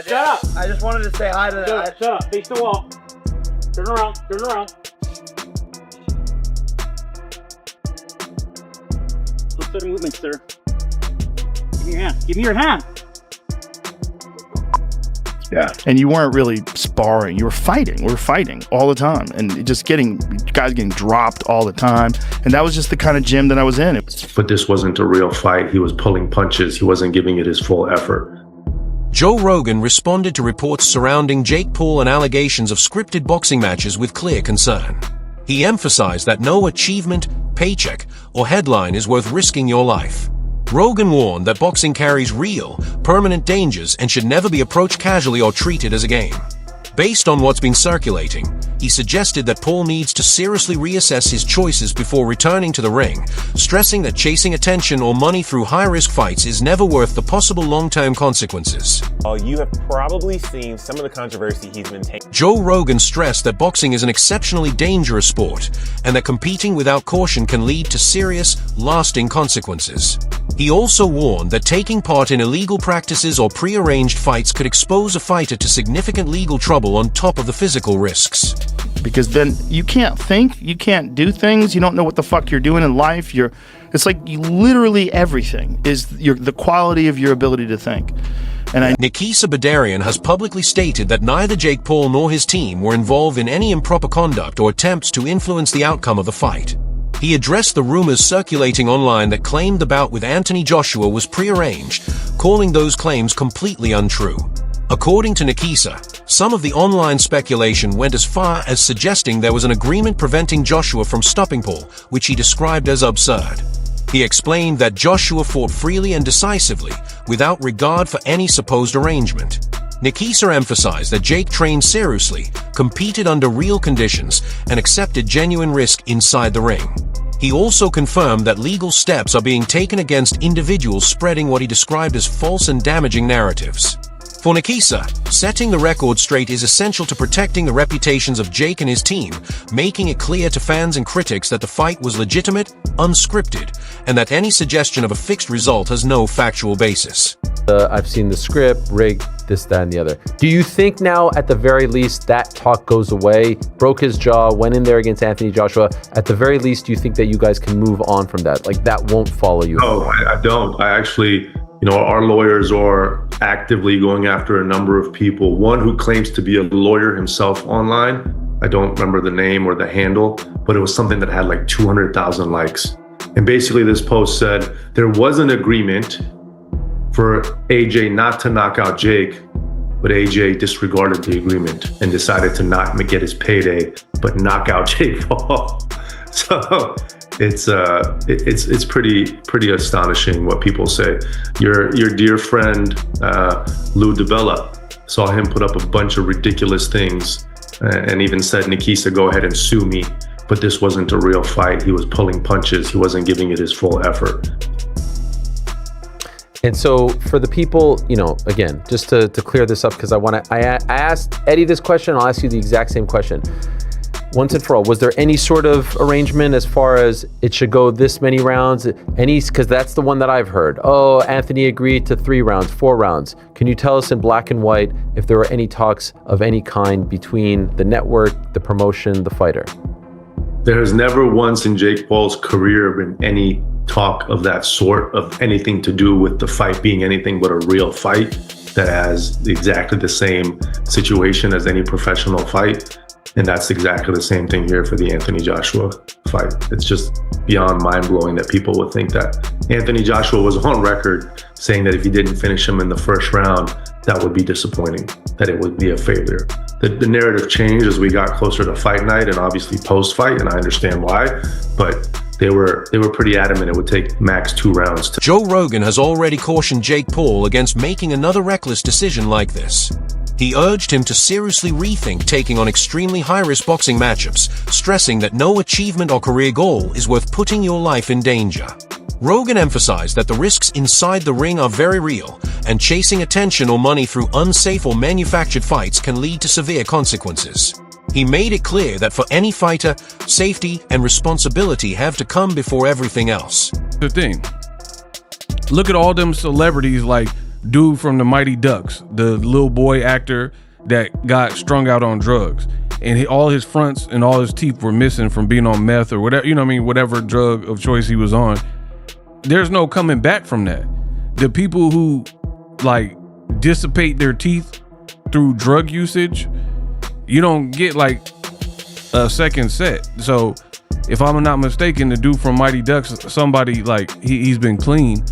Shut up! I just wanted to say hi to that. Shut up. Face the wall. Turn around. Turn around. No sudden movement, sir. Give me your hand. Give me your hand. Yeah. And you weren't really sparring. You were fighting. We were fighting all the time. And just guys getting dropped all the time. And that was just the kind of gym that I was in. But this wasn't a real fight. He was pulling punches. He wasn't giving it his full effort. Joe Rogan responded to reports surrounding Jake Paul and allegations of scripted boxing matches with clear concern. He emphasized that no achievement, paycheck, or headline is worth risking your life. Rogan warned that boxing carries real, permanent dangers and should never be approached casually or treated as a game. Based on what's been circulating, he suggested that Paul needs to seriously reassess his choices before returning to the ring, stressing that chasing attention or money through high-risk fights is never worth the possible long-term consequences. You have probably seen some of the controversy he's been taking. Joe Rogan stressed that boxing is an exceptionally dangerous sport and that competing without caution can lead to serious, lasting consequences. He also warned that taking part in illegal practices or pre-arranged fights could expose a fighter to significant legal trouble on top of the physical risks. Because then you can't think, you can't do things, you don't know what the fuck you're doing in life. It's like literally everything is the quality of your ability to think. Nikisa Badarian has publicly stated that neither Jake Paul nor his team were involved in any improper conduct or attempts to influence the outcome of the fight. He addressed the rumors circulating online that claimed the bout with Anthony Joshua was prearranged, calling those claims completely untrue. According to Nikisa, some of the online speculation went as far as suggesting there was an agreement preventing Joshua from stopping Paul, which he described as absurd. He explained that Joshua fought freely and decisively, without regard for any supposed arrangement. Nikisa emphasized that Jake trained seriously, competed under real conditions, and accepted genuine risk inside the ring. He also confirmed that legal steps are being taken against individuals spreading what he described as false and damaging narratives. For Nikisa, setting the record straight is essential to protecting the reputations of Jake and his team, making it clear to fans and critics that the fight was legitimate, unscripted, and that any suggestion of a fixed result has no factual basis. I've seen the script, rigged, this, that, and the other. Do you think now, at the very least, that talk goes away? Broke his jaw, went in there against Anthony Joshua. At the very least, do you think that you guys can move on from that? Like, that won't follow you? No, I don't. I actually, our lawyers are actively going after a number of people. One who claims to be a lawyer himself online. I don't remember the name or the handle, but it was something that had like 200,000 likes. And basically this post said there was an agreement for AJ not to knock out Jake, but AJ disregarded the agreement and decided to not get his payday, but knock out Jake Paul. So it's pretty astonishing what people say. Your dear friend Lou DiBella, saw him put up a bunch of ridiculous things and even said, Nikisa, go ahead and sue me, but this wasn't a real fight. He was pulling punches. He wasn't giving it his full effort. And so for the people, again, just to clear this up, because I asked Eddie this question, I'll ask you the exact same question. Once and for all, was there any sort of arrangement as far as it should go this many rounds? Because that's the one that I've heard. Oh, Anthony agreed to 3 rounds, 4 rounds. Can you tell us in black and white if there were any talks of any kind between the network, the promotion, the fighter? There has never once in Jake Paul's career been any talk of that sort, of anything to do with the fight being anything but a real fight that has exactly the same situation as any professional fight. And that's exactly the same thing here for the Anthony Joshua fight. It's just beyond mind-blowing that people would think that. Anthony Joshua was on record saying that if he didn't finish him in the first round, that would be disappointing, that it would be a failure. The narrative changed as we got closer to fight night and obviously post-fight, and I understand why, but they were pretty adamant it would take max 2 rounds. Joe Rogan has already cautioned Jake Paul against making another reckless decision like this. He urged him to seriously rethink taking on extremely high-risk boxing matchups, stressing that no achievement or career goal is worth putting your life in danger. Rogan emphasized that the risks inside the ring are very real, and chasing attention or money through unsafe or manufactured fights can lead to severe consequences. He made it clear that for any fighter, safety and responsibility have to come before everything else. The thing, look at all them celebrities like dude from the Mighty Ducks, the little boy actor that got strung out on drugs, and all his fronts and all his teeth were missing from being on meth or whatever, whatever drug of choice he was on. There's no coming back from that. The people who like dissipate their teeth through drug usage, you don't get like a second set. So if I'm not mistaken, the dude from Mighty Ducks, somebody like he's been clean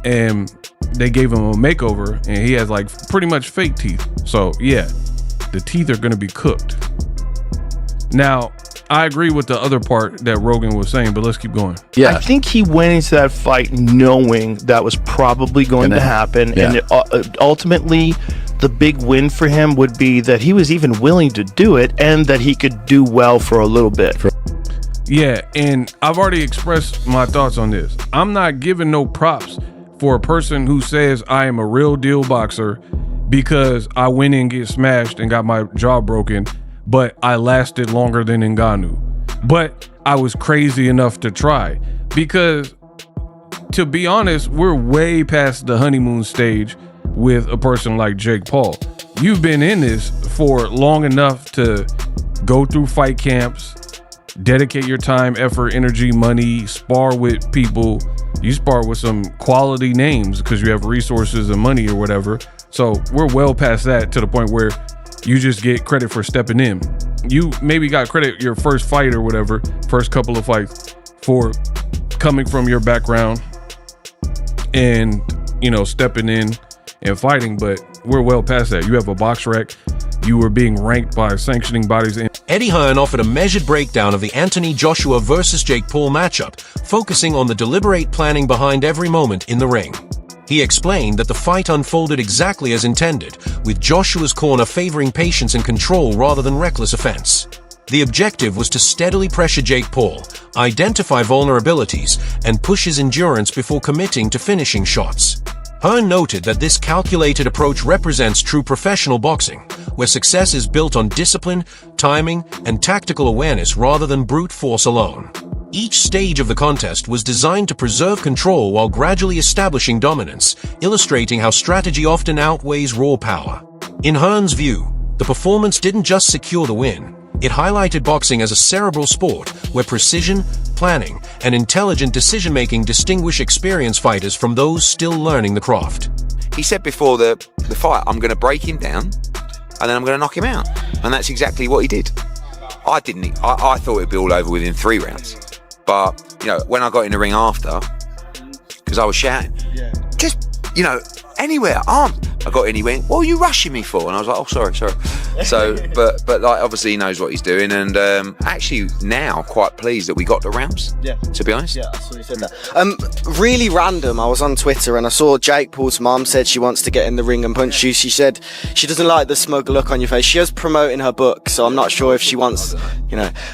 and they gave him a makeover and he has like pretty much fake teeth. So yeah, the teeth are going to be cooked. Now, I agree with the other part that Rogan was saying, but let's keep going. I think he went into that fight knowing that was probably going to happen. Yeah. And ultimately, the big win for him would be that he was even willing to do it and that he could do well for a little bit. Yeah, and I've already expressed my thoughts on this. I'm not giving no props for a person who says I am a real deal boxer because I went and get smashed and got my jaw broken, but I lasted longer than Ngannou. But I was crazy enough to try, because to be honest, we're way past the honeymoon stage with a person like Jake Paul. You've been in this for long enough to go through fight camps, dedicate your time, effort, energy, money, spar with people. You spar with some quality names because you have resources and money or whatever. So we're well past that, to the point where you just get credit for stepping in. You maybe got credit your first fight or whatever, first couple of fights, for coming from your background and, stepping in and fighting, but we're well past that. You have a box rec. You were being ranked by sanctioning bodies. Eddie Hearn offered a measured breakdown of the Anthony Joshua versus Jake Paul matchup, focusing on the deliberate planning behind every moment in the ring. He explained that the fight unfolded exactly as intended, with Joshua's corner favoring patience and control rather than reckless offense. The objective was to steadily pressure Jake Paul, identify vulnerabilities, and push his endurance before committing to finishing shots. Hearn noted that this calculated approach represents true professional boxing, where success is built on discipline, timing, and tactical awareness rather than brute force alone. Each stage of the contest was designed to preserve control while gradually establishing dominance, illustrating how strategy often outweighs raw power. In Hearn's view, the performance didn't just secure the win. It highlighted boxing as a cerebral sport where precision, planning, and intelligent decision-making distinguish experienced fighters from those still learning the craft. He said before the fight, I'm going to break him down and then I'm going to knock him out. And that's exactly what he did. I thought it'd be all over within 3 rounds. But, when I got in the ring after, because I was shouting, anywhere, I got in, he went, what are you rushing me for? And I was like, oh, sorry. So, but like, obviously he knows what he's doing, and actually now quite pleased that we got the rounds, to be honest. Yeah, I saw you said that. Really random, I was on Twitter and I saw Jake Paul's mum said she wants to get in the ring and punch you. She said she doesn't like the smug look on your face. She is promoting her book, so I'm not sure if she wants,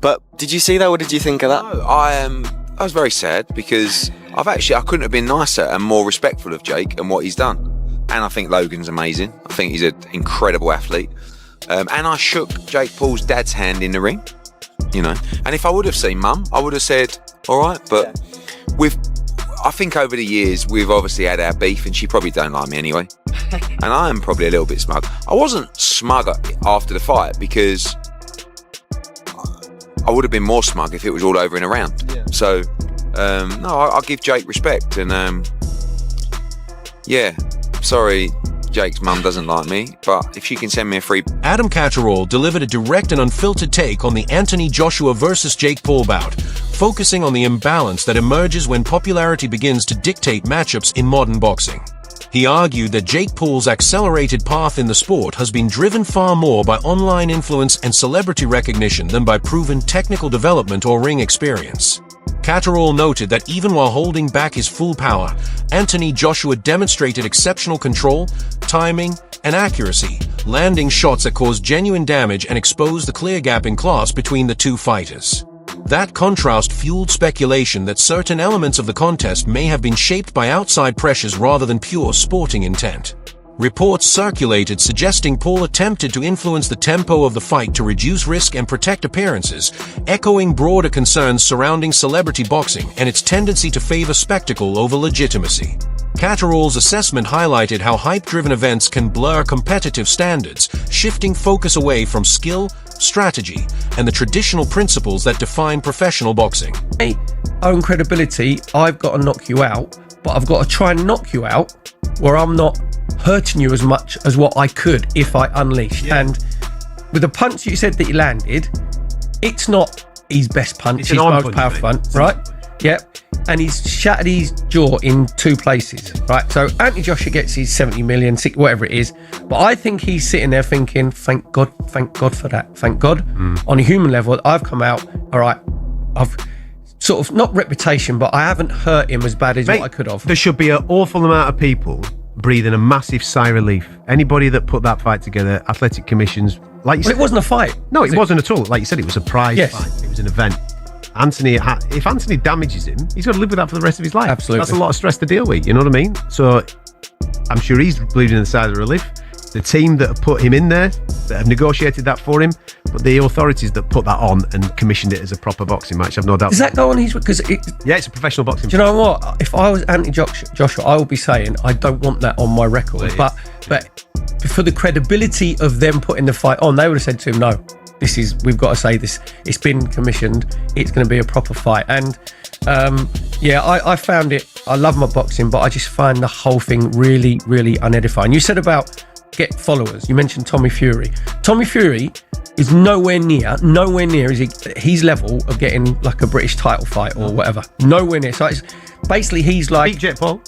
But did you see that? What did you think of that? No, I was very sad, because I couldn't have been nicer and more respectful of Jake and what he's done. And I think Logan's amazing. I think he's an incredible athlete. And I shook Jake Paul's dad's hand in the ring, And if I would have seen Mum, I would have said, all right. But I think over the years, we've obviously had our beef, and she probably don't like me anyway. And I am probably a little bit smug. I wasn't smug after the fight, because I would have been more smug if it was all over in a round. Yeah. So, no, I give Jake respect. And, sorry, Jake's mum doesn't like me, but if she can send me a free... Adam Catterall delivered a direct and unfiltered take on the Anthony Joshua versus Jake Paul bout, focusing on the imbalance that emerges when popularity begins to dictate matchups in modern boxing. He argued that Jake Paul's accelerated path in the sport has been driven far more by online influence and celebrity recognition than by proven technical development or ring experience. Catterall noted that even while holding back his full power, Anthony Joshua demonstrated exceptional control, timing, and accuracy, landing shots that caused genuine damage and exposed the clear gap in class between the two fighters. That contrast fueled speculation that certain elements of the contest may have been shaped by outside pressures rather than pure sporting intent. Reports circulated suggesting Paul attempted to influence the tempo of the fight to reduce risk and protect appearances, echoing broader concerns surrounding celebrity boxing and its tendency to favor spectacle over legitimacy. Catterall's assessment highlighted how hype-driven events can blur competitive standards, shifting focus away from skill, strategy, and the traditional principles that define professional boxing. My own credibility, I've got to knock you out, but I've got to try and knock you out where I'm not hurting you as much as what I could if I unleashed. Yeah. And with the punch you said that he landed, it's not his best punch, It's his an arm most punch, powerful mate. punch, It's an right? arm punch. Yep. And he's shattered his jaw in 2 places, right? So Anthony Joshua gets his 70 million, whatever it is. But I think he's sitting there thinking, thank God for that. Thank God. On a human level, I've come out, all right, I've sort of, not reputation, but I haven't hurt him as bad as Mate, what I could have. There should be an awful amount of people breathing a massive sigh of relief. Anybody that put that fight together, athletic commissions, like you Well, said. it wasn't a fight. No, it wasn't at all. Like you said, it was a prize Yes. fight. It was an event. If Anthony damages him, he's got to live with that for the rest of his life. Absolutely. That's a lot of stress to deal with, you know what I mean? So I'm sure he's bleeding in the side of relief. The team that have put him in there, that have negotiated that for him, but the authorities that put that on and commissioned it as a proper boxing match, I've no doubt. Does that go on his... Because Yeah, it's a professional boxing do you know what? If I was Anthony Joshua, I would be saying I don't want that on my record. But for the credibility of them putting the fight on, they would have said to him, no, we've got to say this. It's been commissioned. It's going to be a proper fight. And I found it. I love my boxing, but I just find the whole thing really, really unedifying. You said about get followers. You mentioned Tommy Fury. Tommy Fury is nowhere near his level of getting like a British title fight or whatever. Nowhere near. So it's basically he's like beat Jake Paul.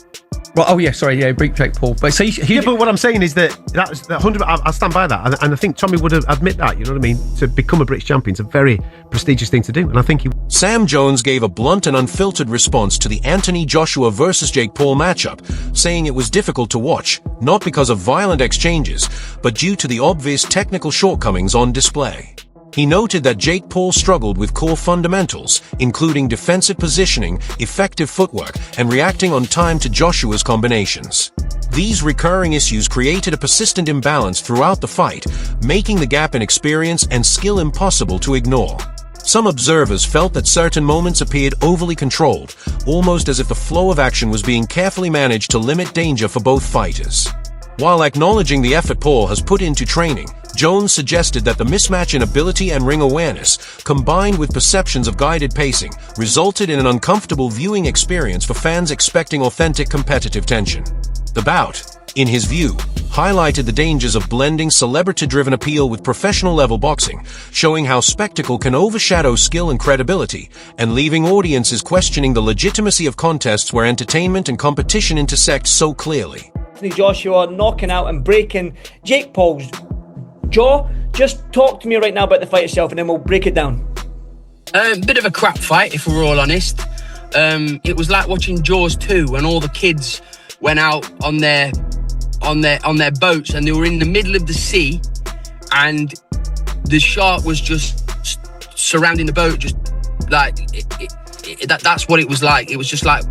Right, oh yeah, sorry, yeah, beat Jake Paul. But so but what I'm saying is that that's the 100. I stand by that, and I think Tommy would admit that. You know what I mean? To become a British champion is a very prestigious thing to do, and I think he. Sam Jones gave a blunt and unfiltered response to the Anthony Joshua versus Jake Paul matchup, saying it was difficult to watch, not because of violent exchanges, but due to the obvious technical shortcomings on display. He noted that Jake Paul struggled with core fundamentals, including defensive positioning, effective footwork, and reacting on time to Joshua's combinations. These recurring issues created a persistent imbalance throughout the fight, making the gap in experience and skill impossible to ignore. Some observers felt that certain moments appeared overly controlled, almost as if the flow of action was being carefully managed to limit danger for both fighters. While acknowledging the effort Paul has put into training, Jones suggested that the mismatch in ability and ring awareness, combined with perceptions of guided pacing, resulted in an uncomfortable viewing experience for fans expecting authentic competitive tension. The bout, in his view, highlighted the dangers of blending celebrity-driven appeal with professional-level boxing, showing how spectacle can overshadow skill and credibility, and leaving audiences questioning the legitimacy of contests where entertainment and competition intersect so clearly. Anthony Joshua knocking out and breaking Jake Paul's jaw. Just talk to me right now about the fight itself and then we'll break it down. Bit of a crap fight, if we're all honest. It was like watching Jaws 2 when all the kids went out on their boats and they were in the middle of the sea and the shark was just surrounding the boat, just like that's what it was like. It was just like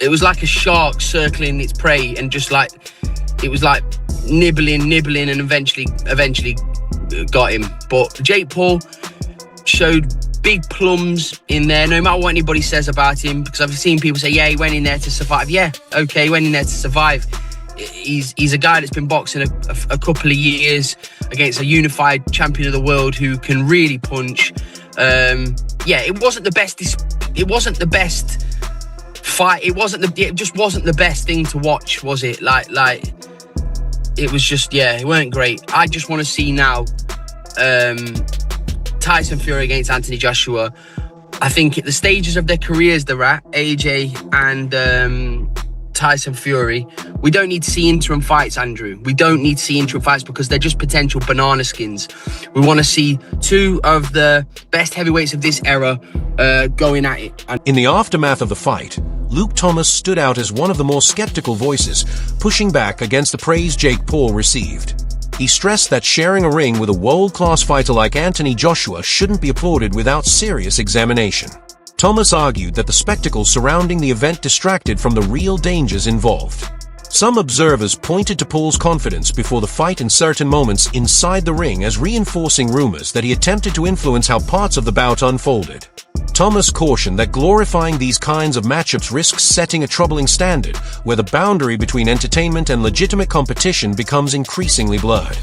a shark circling its prey and just like it was like nibbling and eventually got him. But Jake Paul showed big plums in there, no matter what anybody says about him, because I've seen people say, yeah, he went in there to survive. Yeah, okay, he went in there to survive. He's a guy that's been boxing a couple of years against a unified champion of the world who can really punch. It wasn't the best. It wasn't the best fight. It just wasn't the best thing to watch, was it? Like it was just, it weren't great. I just want to see now Tyson Fury against Anthony Joshua. I think at the stages of their careers they're at, AJ and Tyson Fury, we don't need to see interim fights, Andrew. We don't need to see interim fights because they're just potential banana skins. We want to see two of the best heavyweights of this era going at it. In the aftermath of the fight, Luke Thomas stood out as one of the more skeptical voices, pushing back against the praise Jake Paul received. He stressed that sharing a ring with a world-class fighter like Anthony Joshua shouldn't be applauded without serious examination. Thomas argued that the spectacle surrounding the event distracted from the real dangers involved. Some observers pointed to Paul's confidence before the fight in certain moments inside the ring as reinforcing rumors that he attempted to influence how parts of the bout unfolded. Thomas cautioned that glorifying these kinds of matchups risks setting a troubling standard, where the boundary between entertainment and legitimate competition becomes increasingly blurred.